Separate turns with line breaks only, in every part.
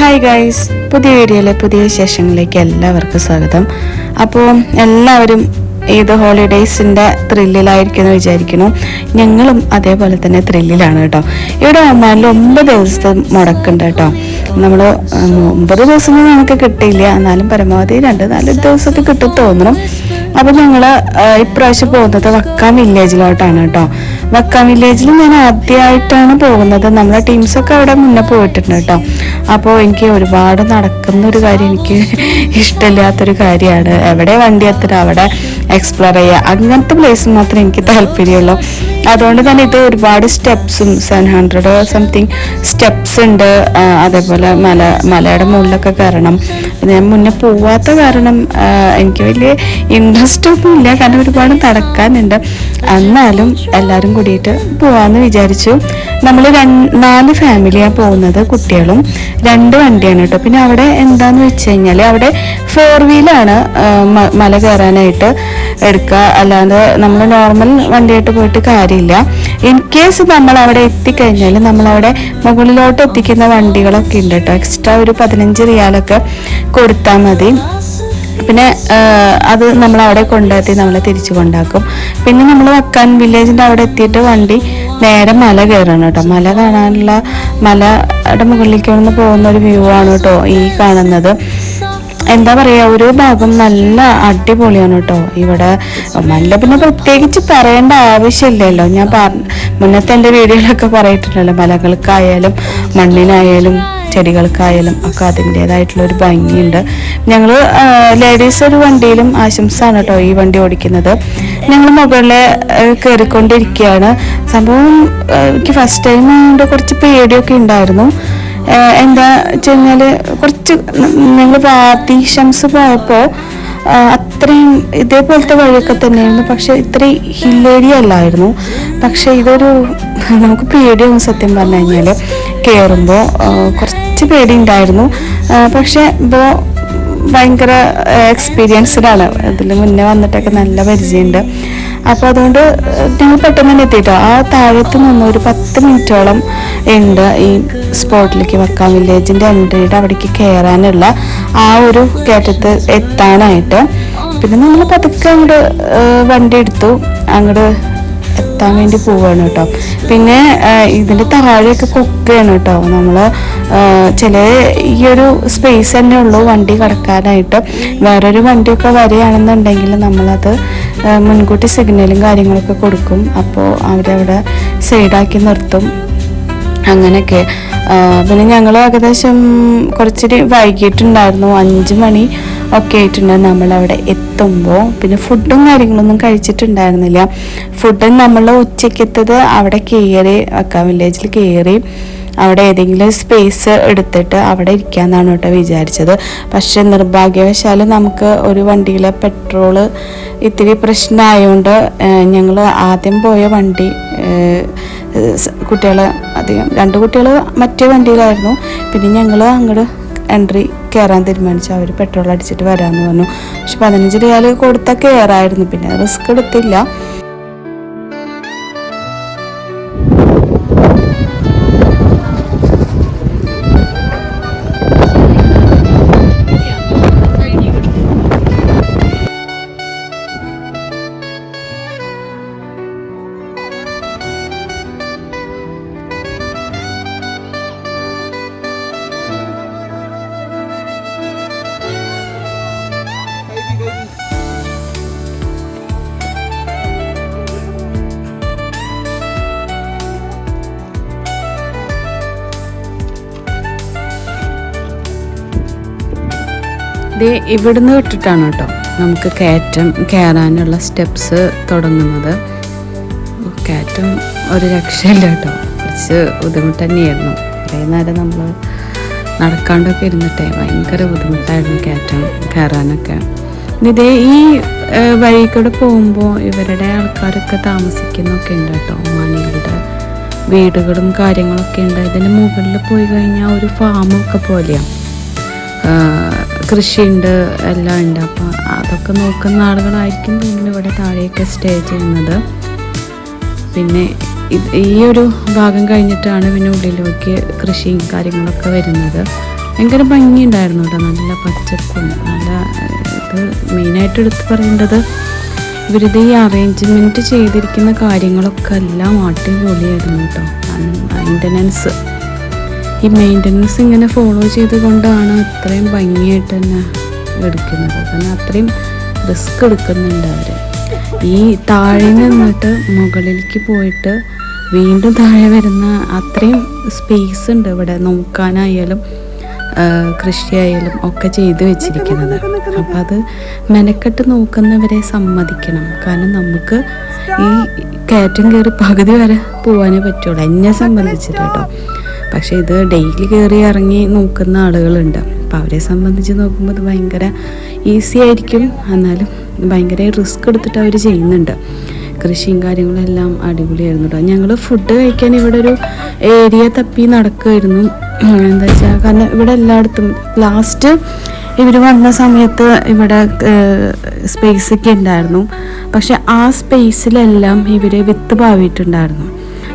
Hi guys, പുതിയ വീഡിയോയിലെ പുതിയ വിശേഷങ്ങളിലേക്ക് എല്ലാവർക്കും സ്വാഗതം. അപ്പോൾ എല്ലാവരും ഈദ് ഹോളിഡേയ്സിൻ്റെ ത്രില്ലിലായിരിക്കുമെന്ന് വിചാരിക്കുന്നു. ഞങ്ങളും അതേപോലെ തന്നെ ത്രില്ലിലാണ് കേട്ടോ. ഇവിടെ ഒമാനിൽ 9 ദിവസത്തെ മുടക്കുണ്ട് കേട്ടോ. നമ്മൾ 9 ദിവസങ്ങൾ നമുക്ക് കിട്ടിയില്ല, എന്നാലും പരമാവധി 2-4 ദിവസമൊക്കെ കിട്ടും തോന്നണം. അപ്പോൾ ഞങ്ങൾ ഇപ്രാവശ്യം പോകുന്നത് വക്കാം വില്ലേജിലോട്ടാണ് കേട്ടോ. വക്കാം വില്ലേജിൽ ഞാൻ ആദ്യമായിട്ടാണ് പോകുന്നത്. നമ്മളെ ടീംസൊക്കെ അവിടെ മുന്നേ പോയിട്ടുണ്ട് കേട്ടോ. അപ്പോൾ എനിക്ക് ഒരുപാട് നടക്കുന്ന ഒരു കാര്യം എനിക്ക് ഇഷ്ടമില്ലാത്തൊരു കാര്യമാണ്. എവിടെ വണ്ടി എത്തുക അവിടെ എക്സ്പ്ലോർ ചെയ്യുക, അങ്ങനത്തെ പ്ലേസ് മാത്രമേ എനിക്ക് താല്പര്യമുള്ളൂ. അതുകൊണ്ട് തന്നെ ഇത് ഒരുപാട് സ്റ്റെപ്സും 700 സംതിങ് സ്റ്റെപ്സ് ഉണ്ട്. അതേപോലെ മലയുടെ മുകളിലൊക്കെ കയറണം. ഞാൻ മുന്നേ പോവാത്ത കാരണം എനിക്ക് വലിയ ഇൻട്രസ്റ്റ് ഒന്നും ഇല്ല, കാരണം ഒരുപാട് നടക്കാനുണ്ട്. എന്നാലും എല്ലാവരും കൂടിയിട്ട് പോവാന്ന് വിചാരിച്ചു. നമ്മൾ 4 ഫാമിലിയാണ് പോകുന്നത്, കുട്ടികളും 2 വണ്ടിയാണ് കേട്ടോ. പിന്നെ അവിടെ എന്താന്ന് വെച്ച് കഴിഞ്ഞാൽ അവിടെ 4 വീലാണ് മല കയറാനായിട്ട് എടുക്കുക, അല്ലാതെ നമ്മൾ നോർമൽ വണ്ടിയായിട്ട് പോയിട്ട് കാര്യമില്ല. ഇൻ കേസ് നമ്മൾ അവിടെ എത്തിക്കഴിഞ്ഞാൽ നമ്മളവിടെ മുകളിലോട്ട് എത്തിക്കുന്ന വണ്ടികളൊക്കെ ഉണ്ട് കേട്ടോ. എക്സ്ട്രാ ഒരു 15 റിയാലൊക്കെ കൊടുത്താൽ മതി. പിന്നെ അത് നമ്മളവിടെ കൊണ്ടെത്തി നമ്മളെ തിരിച്ചു കൊണ്ടാക്കും. പിന്നെ നമ്മൾ വക്കാൻ വില്ലേജിൻ്റെ അവിടെ എത്തിയിട്ട് വണ്ടി നേരെ മല കയറണം കേട്ടോ. മല കാണാനുള്ള മലയുടെ മുകളിലേക്ക് വന്ന് പോകുന്ന ഒരു വ്യൂ ആണ് കേട്ടോ ഈ കാണുന്നത്. എന്താ പറയുക, ഒരു ഭാഗം നല്ല അടിപൊളിയാണ് കേട്ടോ. ഇവിടെ മല പിന്നെ പ്രത്യേകിച്ച് പറയേണ്ട ആവശ്യമില്ലല്ലോ. ഞാൻ മുന്നത്തെ എൻ്റെ വീഡിയോയിലൊക്കെ പറയിട്ടില്ലല്ലോ, മലകൾക്കായാലും മണ്ണിനായാലും ചെടികൾക്കായാലും ഒക്കെ അതിൻ്റെതായിട്ടുള്ളൊരു ഭംഗിയുണ്ട്. ഞങ്ങൾ ലേഡീസ് ഒരു വണ്ടിയിലും ആശംസാണ് കേട്ടോ ഈ വണ്ടി ഓടിക്കുന്നത്. ഞങ്ങൾ മുകളിൽ കയറിക്കൊണ്ടിരിക്കുകയാണ്. സംഭവം എനിക്ക് ഫസ്റ്റ് ടൈം ആയതുകൊണ്ട് കുറച്ച് പേടിയൊക്കെ ഉണ്ടായിരുന്നു. എന്താ വെച്ച് കഴിഞ്ഞാൽ കുറച്ച് ഞങ്ങൾ വാത്തി ഷംസ് പോയപ്പോൾ അത്രയും ഇതേപോലത്തെ വഴിയൊക്കെ തന്നെയായിരുന്നു, പക്ഷെ ഇത്രയും ഹില്ലേരിയ അല്ലായിരുന്നു. പക്ഷെ ഇതൊരു നമുക്ക് പേടിയാവും സത്യം പറഞ്ഞു കഴിഞ്ഞാൽ. കയറുമ്പോൾ കുറച്ച് പേടി ഉണ്ടായിരുന്നു, പക്ഷെ ഇപ്പോൾ ഭയങ്കര എക്സ്പീരിയൻസ്ഡാണ്. ഇതിൽ മുന്നേ വന്നിട്ടൊക്കെ നല്ല പരിചയമുണ്ട്. അപ്പോൾ അതുകൊണ്ട് ഞങ്ങൾ പെട്ടെന്ന് തന്നെ എത്തിയിട്ടോ. ആ താഴത്ത് നിന്ന് ഒരു 10 മിനിറ്റോളം ഉണ്ട് ഈ സ്പോട്ടിലേക്ക്, വക്കാം വില്ലേജിൻ്റെ എൻട്രിയുടെ അവിടേക്ക് കയറാനുള്ള ആ ഒരു കയറ്റത്ത് എത്താനായിട്ട്. പിന്നെ നമ്മൾ പതുക്കെ അങ്ങോട്ട് വണ്ടി എടുത്തു അങ്ങോട്ട് എത്താൻ വേണ്ടി പോവുകയാണ് കേട്ടോ. പിന്നെ ഇതിൻ്റെ താഴെയൊക്കെ കൊക്കുകയാണ് കേട്ടോ. നമ്മൾ ചില ഈ ഒരു സ്പേസ് തന്നെ ഉള്ളൂ വണ്ടി കിടക്കാനായിട്ട്. വേറൊരു വണ്ടിയൊക്കെ വരികയാണെന്നുണ്ടെങ്കിൽ നമ്മളത് മുൻകൂട്ടി സിഗ്നലും കാര്യങ്ങളൊക്കെ കൊടുക്കും. അപ്പോൾ അവരവിടെ സൈഡാക്കി നിർത്തും, അങ്ങനെയൊക്കെ. പിന്നെ ഞങ്ങൾ ഏകദേശം കുറച്ചൊരു വൈകിട്ടുണ്ടായിരുന്നു, 5 മണി ഒക്കെ ആയിട്ടുണ്ട് നമ്മളവിടെ എത്തുമ്പോൾ. പിന്നെ ഫുഡും കാര്യങ്ങളൊന്നും കഴിച്ചിട്ടുണ്ടായിരുന്നില്ല. ഫുഡ് നമ്മൾ ഉച്ചയ്ക്കെത്തത് അവിടെ കയറി വക്കാം വില്ലേജിൽ കയറി അവിടെ ഏതെങ്കിലും സ്പേസ് എടുത്തിട്ട് അവിടെ ഇരിക്കാമെന്നാണ് കേട്ടോ വിചാരിച്ചത്. പക്ഷെ നിർഭാഗ്യവശാൽ നമുക്ക് ഒരു വണ്ടിയിലെ പെട്രോള് ഇത്തിരി പ്രശ്നമായതുകൊണ്ട് ഞങ്ങൾ ആദ്യം പോയ വണ്ടി കുട്ടികൾ അധികം 2 കുട്ടികൾ മറ്റേ വണ്ടിയിലായിരുന്നു. പിന്നെ ഞങ്ങൾ അങ്ങോട്ട് എൻട്രി കയറാൻ തീരുമാനിച്ചു. അവർ പെട്രോൾ അടിച്ചിട്ട് വരാമെന്ന് പറഞ്ഞു. പക്ഷെ 15 റിയാൽ കൊടുത്താൽ കയറായിരുന്നു. പിന്നെ റിസ്ക് എടുത്തില്ല. ഇവിടുന്ന് വിട്ടിട്ടാണ് കേട്ടോ നമുക്ക് കയറാനുള്ള സ്റ്റെപ്സ് തുടങ്ങുന്നത്. കയറ്റം ഒരു രക്ഷയില്ല കേട്ടോ, കുറച്ച് ബുദ്ധിമുട്ട് തന്നെയായിരുന്നു. കുറേ നേരം നമ്മൾ നടക്കാണ്ടൊക്കെ ഇരുന്നിട്ടേ ഭയങ്കര ബുദ്ധിമുട്ടായിരുന്നു കയറാനൊക്കെ. ഇതേ ഈ വഴി കൂടെ പോകുമ്പോൾ ഇവരുടെ ആൾക്കാരൊക്കെ താമസിക്കുന്നൊക്കെ ഉണ്ട് കേട്ടോ. ഒമാനികളുടെ വീടുകളും കാര്യങ്ങളൊക്കെ ഉണ്ട്. ഇതിന് മുകളിൽ പോയി കഴിഞ്ഞാൽ ഒരു ഫാമൊക്കെ പോലെയാണ്, കൃഷിയുണ്ട്, എല്ലാം ഉണ്ട്. അപ്പോൾ അതൊക്കെ നോക്കുന്ന ആളുകളായിരിക്കും പിന്നെ ഇവിടെ താഴെയൊക്കെ സ്റ്റേ ചെയ്യുന്നത്. പിന്നെ ഈ ഒരു ഭാഗം കഴിഞ്ഞിട്ടാണ് പിന്നെ ഉള്ളിലേക്ക് കൃഷിയും കാര്യങ്ങളൊക്കെ വരുന്നത്. ഭയങ്കര ഭംഗിയുണ്ടായിരുന്നു കേട്ടോ. നല്ല പച്ചപ്പും നല്ല ഇത് മെയിനായിട്ട് എടുത്ത് പറയേണ്ടത് ഇവരിത് ഈ അറേഞ്ച്മെൻറ്റ് ചെയ്തിരിക്കുന്ന കാര്യങ്ങളൊക്കെ എല്ലാം അടിപൊളിയായിരുന്നു കേട്ടോ. മെയിൻ്റനൻസ് ഇങ്ങനെ ഫോളോ ചെയ്തുകൊണ്ടാണ് ഇത്രയും ഭംഗിയായിട്ട് തന്നെ എടുക്കുന്നത്. കാരണം അത്രയും റിസ്ക് എടുക്കുന്നുണ്ട് അവർ. ഈ താഴെ നിന്നിട്ട് മുകളിലേക്ക് പോയിട്ട് വീണ്ടും താഴെ വരുന്ന അത്രയും സ്പേസ് ഉണ്ട് ഇവിടെ നോക്കാനായാലും കൃഷിയായാലും ഒക്കെ ചെയ്ത് വെച്ചിരിക്കുന്നത്. അപ്പം അത് മെനക്കെട്ട് നോക്കുന്നവരെ സമ്മതിക്കണം. കാരണം നമുക്ക് ഈ കയറ്റം കയറി പകുതി വരെ പോകാനേ പറ്റുള്ളൂ എന്നെ സംബന്ധിച്ചിട്ട് കേട്ടോ. പക്ഷേ ഇത് ഡെയിലി കയറി ഇറങ്ങി നോക്കുന്ന ആളുകളുണ്ട്. അപ്പോൾ അവരെ സംബന്ധിച്ച് നോക്കുമ്പോൾ ഇത് ഭയങ്കര ഈസി ആയിരിക്കും, എന്നാലും ഭയങ്കര റിസ്ക് എടുത്തിട്ട് അവർ ചെയ്യുന്നുണ്ട്. കൃഷിയും കാര്യങ്ങളെല്ലാം അടിപൊളിയായിരുന്നു കേട്ടോ. ഞങ്ങൾ ഫുഡ് കഴിക്കാൻ ഇവിടെ ഒരു ഏരിയ തപ്പി നടക്കുമായിരുന്നു. എന്താ വെച്ചാൽ കാരണം ഇവിടെ എല്ലായിടത്തും ലാസ്റ്റ് ഇവർ വന്ന സമയത്ത് ഇവിടെ സ്പേസൊക്കെ ഉണ്ടായിരുന്നു. പക്ഷെ ആ സ്പേസിലെല്ലാം ഇവർ വിത്ത് പാവിയിട്ടുണ്ടായിരുന്നു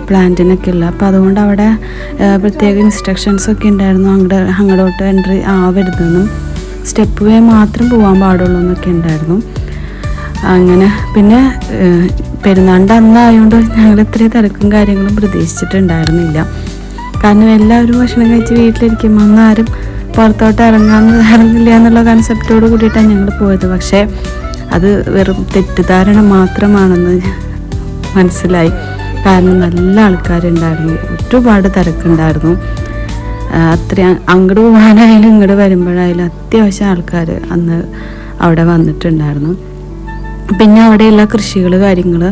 പ്ലാന്റിനൊക്കെ ഉള്ള. അപ്പോൾ അതുകൊണ്ട് അവിടെ പ്രത്യേക ഇൻസ്ട്രക്ഷൻസൊക്കെ ഉണ്ടായിരുന്നു. അങ്ങോട്ട് എൻട്രി ആവരുതെന്നും സ്റ്റെപ്പ് വേ മാത്രം പോകാൻ പാടുള്ളൂ എന്നൊക്കെ ഉണ്ടായിരുന്നു. അങ്ങനെ പിന്നെ പെരുന്നാളിൻ്റെ അന്നായതുകൊണ്ട് ഞങ്ങൾ ഇത്രയും തിരക്കും കാര്യങ്ങളും പ്രതീക്ഷിച്ചിട്ടുണ്ടായിരുന്നില്ല. കാരണം എല്ലാവരും ഭക്ഷണം കഴിച്ച് വീട്ടിലിരിക്കുമ്പോൾ അന്ന് ആരും പുറത്തോട്ട് ഇറങ്ങില്ല എന്നുള്ള കൺസെപ്റ്റോട് കൂടിയിട്ടാണ് ഞങ്ങൾ പോയത്. പക്ഷേ അത് വെറും തെറ്റിദ്ധാരണ മാത്രമാണെന്ന് മനസ്സിലായി. കാരണം നല്ല ആൾക്കാരുണ്ടായിരുന്നു, ഒരുപാട് തിരക്കുണ്ടായിരുന്നു. അത്രയും അങ്ങോട്ട് പോകാനായാലും ഇങ്ങോട്ട് വരുമ്പോഴായാലും അത്യാവശ്യം ആൾക്കാർ അന്ന് അവിടെ വന്നിട്ടുണ്ടായിരുന്നു. പിന്നെ അവിടെയുള്ള കൃഷികൾ കാര്യങ്ങൾ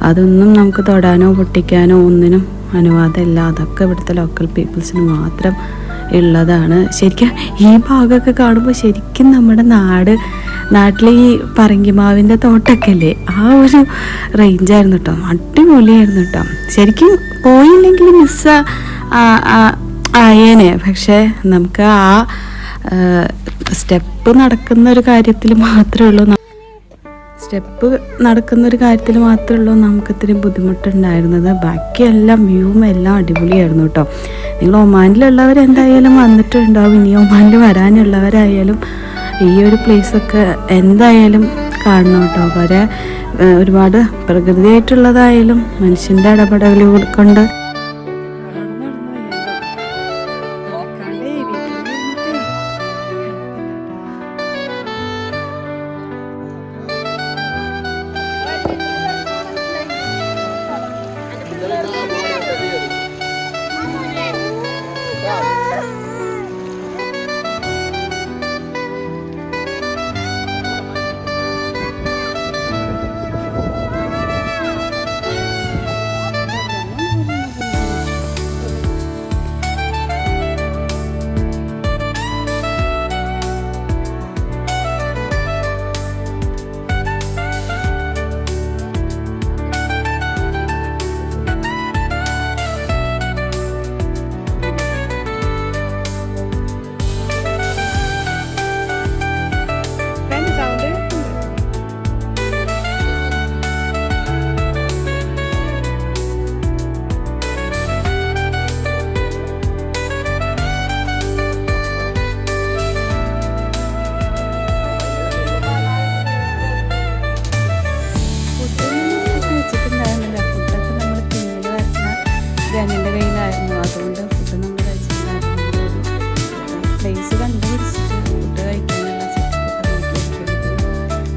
അതൊന്നും നമുക്ക് തൊടാനോ പൊട്ടിക്കാനോ ഒന്നിനും അനുവാദമില്ല. അതൊക്കെ ഇവിടുത്തെ ലോക്കൽ പീപ്പിൾസിന് മാത്രം ഉള്ളതാണ്. ശരിക്കും ഈ ഭാഗമൊക്കെ കാണുമ്പോൾ ശരിക്കും നമ്മുടെ നാട്ടിലെ ഈ പറങ്കിമാവിൻ്റെ തോട്ടമൊക്കെ അല്ലേ, ആ ഒരു റേഞ്ചായിരുന്നു കേട്ടോ. അടിപൊളിയായിരുന്നു കേട്ടോ. ശരിക്കും പോയില്ലെങ്കിൽ മിസ് ആയേനെ. പക്ഷേ നമുക്ക് ആ സ്റ്റെപ്പ് നടക്കുന്ന ഒരു കാര്യത്തിൽ മാത്രമേ ഉള്ളൂ നമുക്ക് ഇത്തിരി ബുദ്ധിമുട്ടുണ്ടായിരുന്നത്. ബാക്കിയെല്ലാം വ്യൂവും എല്ലാം അടിപൊളിയായിരുന്നു കേട്ടോ. നിങ്ങൾ ഒമാനിലുള്ളവർ എന്തായാലും വന്നിട്ടുണ്ടാവും. ഇനി ഒമാനിൽ വരാനുള്ളവരായാലും ഈ ഒരു പ്ലേസൊക്കെ എന്തായാലും കാണണം കേട്ടോ. അവരെ ഒരുപാട് പ്രകൃതിയായിട്ടുള്ളതായാലും മനുഷ്യൻ്റെ ഇടപെടലുകൾ കൊണ്ട് എൻ്റെ കയ്യിലായിരുന്നു. അതുകൊണ്ട് ഫുഡ് നമ്മൾ കഴിച്ചിട്ടുണ്ടായിരുന്നു. പ്ലേസ് കണ്ടുപിടിച്ചിട്ട് ഫുഡ് കഴിക്കാനുള്ള സെറ്റപ്പൊക്കെ നോക്കിയിരിക്കുമ്പോഴത്തേക്കും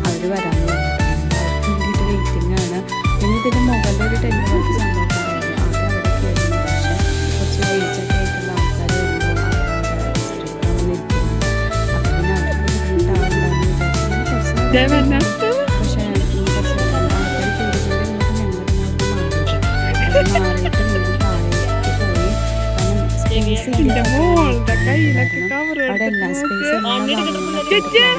അവർ വരാമെന്ന് പറഞ്ഞു. അവർക്ക് വേണ്ടിയിട്ട് വെയിറ്റിംഗ് ആണ്. പിന്നെ ഇതിൻ്റെ മുകളിലൊരു ടെൻറ്റ് പോലത്തെ സംഭവത്തിലായിരുന്നു. അത് അവിടേക്ക് വരുന്നു. പക്ഷേ കുറച്ച് വെയിറ്റൊക്കെ ആയിട്ടുള്ള ആൾക്കാർ വരുമ്പോൾ നിൽക്കുന്നത്. അപ്പം പിന്നെ അവർക്ക് ബുദ്ധിമുട്ടാവുണ്ടാകുന്ന വിചാരിച്ചു. പക്ഷേ കുറച്ച് ആൾക്കാർ കൂടുതൽ മാറിയിട്ട് അവിടെ എല്ലാ സ്പേസും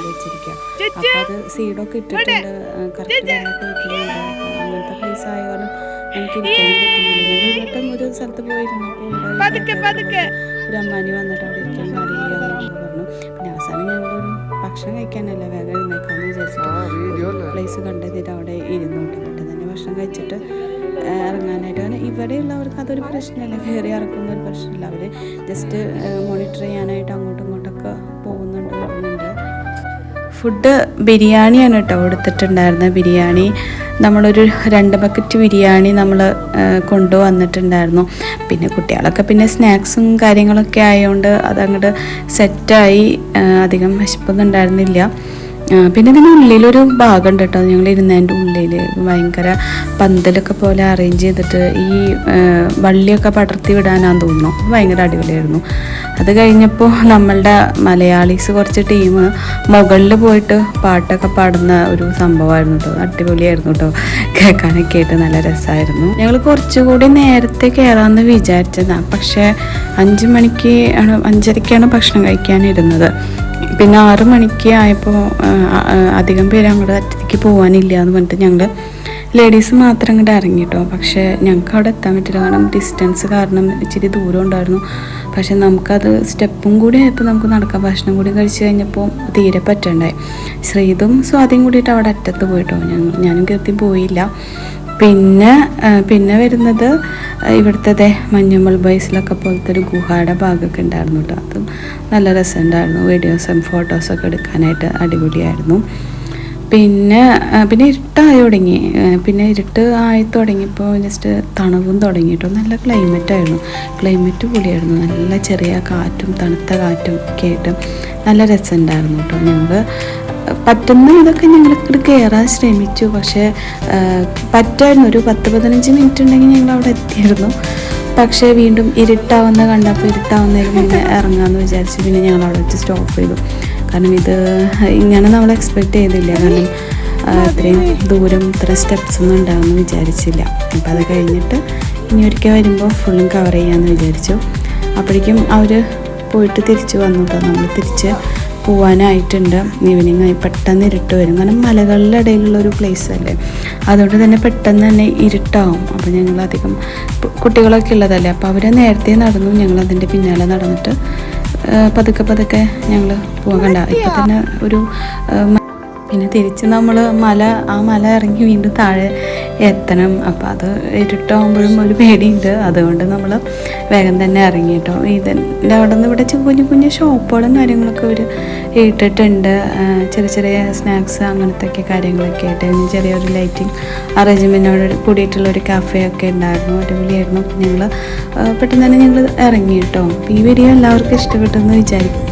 വെച്ചിരിക്കുക. അപ്പം അത് സീഡൊക്കെ ഇട്ടിട്ടുണ്ട്, കറക്റ്റ് വെള്ളമൊക്കെ വെക്കുന്നുണ്ട്. അങ്ങനത്തെ പ്ലേസ് ആയാലും എനിക്ക് ഇരിക്കാൻ പറ്റുന്നില്ല. ഞാൻ ഒരു വട്ടം ഒരു സ്ഥലത്ത് പോയിരുന്നപ്പോൾ ഇവിടെ ഒരു അമ്മാനി വന്നിട്ട് അവിടെ ഇരിക്കാൻ പാടില്ല എന്നൊക്കെ പറഞ്ഞു. പിന്നെ അവസാനം ഞങ്ങളൊരു ഭക്ഷണം കഴിക്കാനല്ല വേഗം എഴുന്നേക്കാമെന്ന് വിചാരിച്ചിട്ട് പ്ലേസ് കണ്ടെത്തിയിട്ട് അവിടെ ഇരുന്നോട്ട് പെട്ടെന്ന് തന്നെ ഭക്ഷണം കഴിച്ചിട്ട് ഇറങ്ങാനായിട്ട്. കാരണം ഇവിടെയുള്ളവർക്ക് അതൊരു പ്രശ്നമല്ല, കയറി ഇറക്കുന്ന ഒരു പ്രശ്നമില്ല. അവർ ജസ്റ്റ് മോണിറ്റർ ചെയ്യാനായിട്ട് അങ്ങോട്ടും ഫുഡ് ബിരിയാണിയാണ് കേട്ടോ കൊടുത്തിട്ടുണ്ടായിരുന്നത്. ബിരിയാണി നമ്മളൊരു 2 ബക്കറ്റ് ബിരിയാണി നമ്മൾ കൊണ്ടുവന്നിട്ടുണ്ടായിരുന്നു. പിന്നെ കുട്ടികളൊക്കെ പിന്നെ സ്നാക്സും കാര്യങ്ങളൊക്കെ ആയതുകൊണ്ട് അതങ്ങോട്ട് സെറ്റായി, അധികം വിശപ്പൊന്നും ഉണ്ടായിരുന്നില്ല. പിന്നെ ഇതിൻ്റെ ഉള്ളിലൊരു ഭാഗമുണ്ട് കേട്ടോ, ഞങ്ങൾ ഇരുന്നതിൻ്റെ ഉള്ളിൽ ഭയങ്കര പന്തലൊക്കെ പോലെ അറേഞ്ച് ചെയ്തിട്ട് ഈ വള്ളിയൊക്കെ പടർത്തി വിടാനാന്ന് തോന്നുന്നു. ഭയങ്കര അടിപൊളിയായിരുന്നു. അത് കഴിഞ്ഞപ്പോൾ നമ്മളുടെ മലയാളീസ് കുറച്ച് ടീം മുകളിൽ പോയിട്ട് പാട്ടൊക്കെ പാടുന്ന ഒരു സംഭവമായിരുന്നു കേട്ടോ. അടിപൊളിയായിരുന്നു കേട്ടോ, കേൾക്കാനൊക്കെ ആയിട്ട് നല്ല രസമായിരുന്നു. ഞങ്ങൾ കുറച്ചുകൂടി നേരത്തെ കയറാമെന്ന് വിചാരിച്ചതാണ്, പക്ഷേ 5:30ക്കാണ് ഭക്ഷണം കഴിക്കാനിരുന്നത്. പിന്നെ 6 മണിക്ക് ആയപ്പോൾ അധികം പേര് അങ്ങോട്ട് അറ്റത്തേക്ക് പോകാനില്ല എന്ന് പറഞ്ഞിട്ട് ഞങ്ങൾ ലേഡീസ് മാത്രം അങ്ങോട്ട് ഇറങ്ങിട്ടോ. പക്ഷേ ഞങ്ങൾക്ക് അവിടെ എത്താൻ പറ്റില്ല, കാരണം ഡിസ്റ്റൻസ് കാരണം ഇച്ചിരി ദൂരം ഉണ്ടായിരുന്നു. പക്ഷെ നമുക്കത് സ്റ്റെപ്പും കൂടി ആയപ്പോൾ നമുക്ക് നടക്കാം. ഭക്ഷണം കൂടി കഴിച്ച് കഴിഞ്ഞപ്പോൾ തീരെ പറ്റണ്ടായി. ശ്രീതും സ്വാതിയും കൂടിയിട്ട് അവിടെ അറ്റത്ത് പോയിട്ടോ, ഞാനും കൃത്യം പോയില്ല. പിന്നെ വരുന്നത് ഇവിടുത്തെ മഞ്ഞമ്മൾ ബോയ്സിലൊക്കെ പോലത്തെ ഒരു ഗുഹയുടെ ഭാഗമൊക്കെ ഉണ്ടായിരുന്നു കേട്ടോ. അതും നല്ല രസമുണ്ടായിരുന്നു. വീഡിയോസും ഫോട്ടോസൊക്കെ എടുക്കാനായിട്ട് അടിപൊളിയായിരുന്നു. പിന്നെ ഇരുട്ടായി തുടങ്ങി. പിന്നെ ഇരുട്ട് ആയി തുടങ്ങിയപ്പോൾ ജസ്റ്റ് തണുവും തുടങ്ങി കേട്ടോ. നല്ല ക്ലൈമറ്റ് പൊളിയായിരുന്നു. നല്ല ചെറിയ കാറ്റും തണുത്ത കാറ്റും ഒക്കെ ആയിട്ട് നല്ല രസമുണ്ടായിരുന്നു കേട്ടോ. ഞങ്ങൾ പറ്റുന്ന ഇതൊക്കെ ഞങ്ങൾ കയറാൻ ശ്രമിച്ചു, പക്ഷേ പറ്റായിരുന്നു. ഒരു 10-15 മിനിറ്റ് ഉണ്ടെങ്കിൽ ഞങ്ങൾ അവിടെ എത്തിയിരുന്നു. പക്ഷേ വീണ്ടും ഇരുട്ടാവുന്ന കണ്ടപ്പോൾ ഇരുട്ടാവുന്നതിന് മുന്നേ ഇറങ്ങാമെന്ന് വിചാരിച്ചു. പിന്നെ ഞങ്ങൾ അവിടെ വെച്ച് സ്റ്റോപ്പ് ചെയ്തു. കാരണം ഇത് ഇങ്ങനെ നമ്മൾ എക്സ്പെക്റ്റ് ചെയ്തില്ല. കാരണം ഇത്രയും ദൂരം ഇത്ര സ്റ്റെപ്സ് ഒന്നും ഉണ്ടാവുമെന്ന് വിചാരിച്ചില്ല. അപ്പോൾ അത് കഴിഞ്ഞിട്ട് ഇനി ഒരിക്കൽ വരുമ്പോൾ ഫുള്ളും കവർ ചെയ്യാമെന്ന് വിചാരിച്ചു. അപ്പോഴേക്കും അവർ പോയിട്ട് തിരിച്ച് വന്നു കേട്ടോ. നമ്മൾ തിരിച്ച് പോവാനായിട്ടുണ്ട്. ഈവനിങ് ആയി, പെട്ടെന്ന് ഇരുട്ട് വരും. കാരണം മലകളുടെ ഇടയിലുള്ളൊരു പ്ലേസ് അല്ലേ, അതുകൊണ്ട് തന്നെ പെട്ടെന്ന് തന്നെ ഇരുട്ടാവും. അപ്പോൾ ഞങ്ങളധികം കുട്ടികളൊക്കെ ഉള്ളതല്ലേ, അപ്പോൾ അവർ നേരത്തെ നടന്നു. ഞങ്ങളതിൻ്റെ പിന്നാലെ നടന്നിട്ട് പതുക്കെ ഞങ്ങൾ പോകണ്ട. ഇപ്പം തന്നെ ഒരു പിന്നെ തിരിച്ച് നമ്മൾ ആ മല ഇറങ്ങി വീണ്ടും താഴെ എത്തണം. അപ്പോൾ അത് ഇരുട്ടാകുമ്പോഴും ഒരു പേടിയുണ്ട്. അതുകൊണ്ട് നമ്മൾ വേഗം തന്നെ ഇറങ്ങി കേട്ടോ. ഇതിൻ്റെ അവിടെ നിന്ന് ഇവിടെ കുഞ്ഞു ഷോപ്പുകളും കാര്യങ്ങളൊക്കെ അവർ ഇട്ടിട്ടുണ്ട്. ചെറിയ സ്നാക്സ് അങ്ങനത്തെ കാര്യങ്ങളൊക്കെ ആയിട്ട് ചെറിയൊരു ലൈറ്റിംഗ് അറേഞ്ച്മെൻറ്റോട് കൂടിയിട്ടുള്ളൊരു കാഫെയൊക്കെ ഉണ്ടായിരുന്നു. അടിപൊളിയായിരുന്നു. ഞങ്ങൾ പെട്ടെന്ന് തന്നെ ഞങ്ങൾ ഇറങ്ങി കേട്ടോ. ഈ വീഡിയോ എല്ലാവർക്കും ഇഷ്ടപ്പെട്ടെന്ന് വിചാരിക്കും.